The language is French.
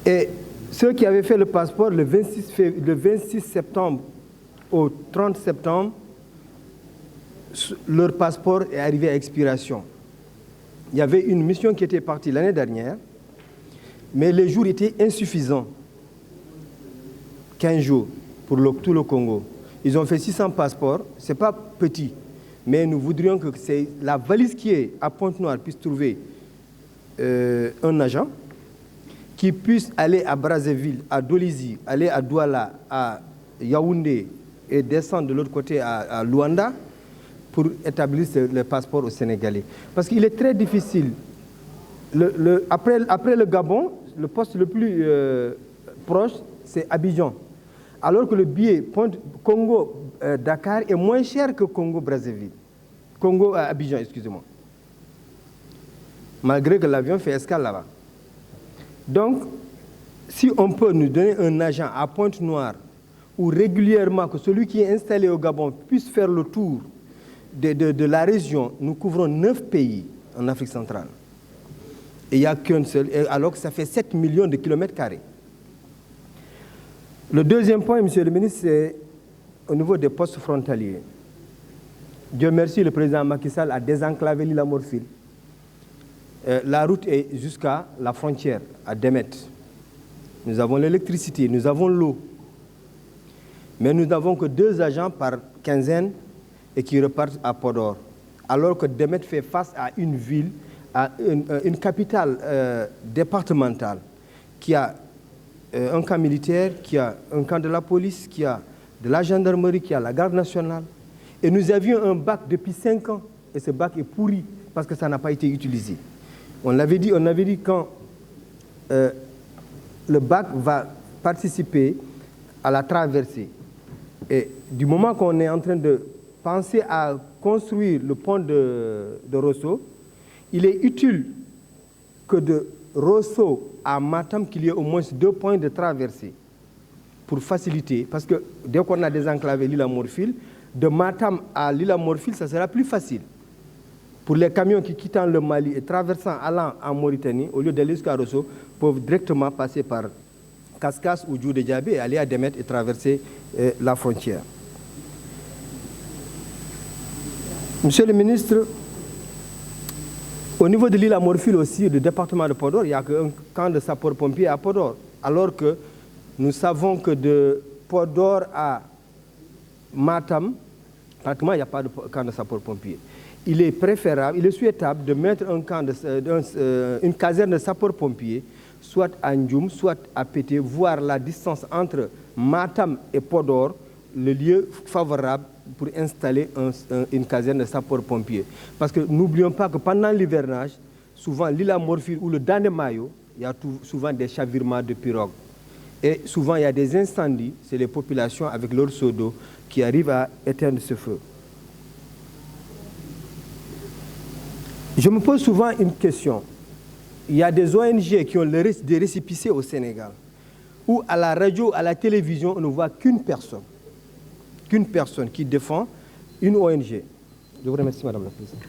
Et ceux qui avaient fait le passeport le 26 septembre au 30 septembre, leur passeport est arrivé à expiration. Il y avait une mission qui était partie l'année dernière, mais les jours étaient insuffisants. 15 jours pour tout le Congo. Ils ont fait 600 passeports, ce n'est pas petit, mais nous voudrions que la valise qui est à Pointe-Noire puisse trouver un agent qui puisse aller à Brazzaville, à Dolisie, aller à Douala, à Yaoundé et descendre de l'autre côté à Luanda pour établir le passeport au Sénégalais. Parce qu'il est très difficile. Après le Gabon, le poste le plus proche, c'est Abidjan. Alors que le billet Congo-Dakar est moins cher que Congo-Brazzaville. Congo-Abidjan, excusez-moi. Malgré que l'avion fait escale là-bas. Donc, si on peut nous donner un agent à Pointe-Noire, où régulièrement que celui qui est installé au Gabon puisse faire le tour de la région, nous couvrons 9 pays en Afrique centrale. Et il n'y a qu'un seul, alors que ça fait 7 millions de kilomètres carrés. Le deuxième point, Monsieur le ministre, c'est au niveau des postes frontaliers. Dieu merci, le président Macky Sall a désenclavé l'île à Morphil. La route est jusqu'à la frontière, à Demet. Nous avons l'électricité, nous avons l'eau. Mais nous n'avons que 2 agents par quinzaine et qui repartent à Podor. Alors que Demet fait face à une ville, à une capitale départementale qui a un camp militaire, qui a un camp de la police, qui a de la gendarmerie, qui a la garde nationale. Et nous avions un bac depuis 5 ans. Et ce bac est pourri parce que ça n'a pas été utilisé. On avait dit quand le bac va participer à la traversée. Et du moment qu'on est en train de penser à construire le pont de Rosso, il est utile que de Rosso à Matam qu'il y ait au moins 2 points de traversée pour faciliter. Parce que dès qu'on a désenclavé l'île à Morphil, de Matam à l'île à Morphil, ça sera plus facile. Pour les camions qui quittent le Mali et traversant allant en Mauritanie, au lieu d'aller jusqu'à Rosso, peuvent directement passer par Kaskas ou Djoudé Diabé et aller à Demet et traverser la frontière. Monsieur le ministre, au niveau de l'île à Morphil aussi, du département de Podor, il n'y a qu'un camp de sapeurs-pompiers à Podor. Alors que nous savons que de Podor à Matam, pratiquement il n'y a pas de camp de sapeurs-pompiers. Il est préférable, il est souhaitable de mettre une caserne de sapeurs-pompiers, soit à Ndjoum, soit à Pété, voir la distance entre Matam et Podor, le lieu favorable pour installer une caserne de sapeurs-pompiers. Parce que n'oublions pas que pendant l'hivernage, souvent l'île à Morphil ou le Danemayo, il y a souvent des chavirements de pirogues. Et souvent il y a des incendies, c'est les populations avec leur seau d'eau qui arrivent à éteindre ce feu. Je me pose souvent une question. Il y a des ONG qui ont des récépissés au Sénégal, où à la radio, à la télévision, on ne voit qu'une personne qui défend une ONG. Je vous remercie, Madame la Présidente.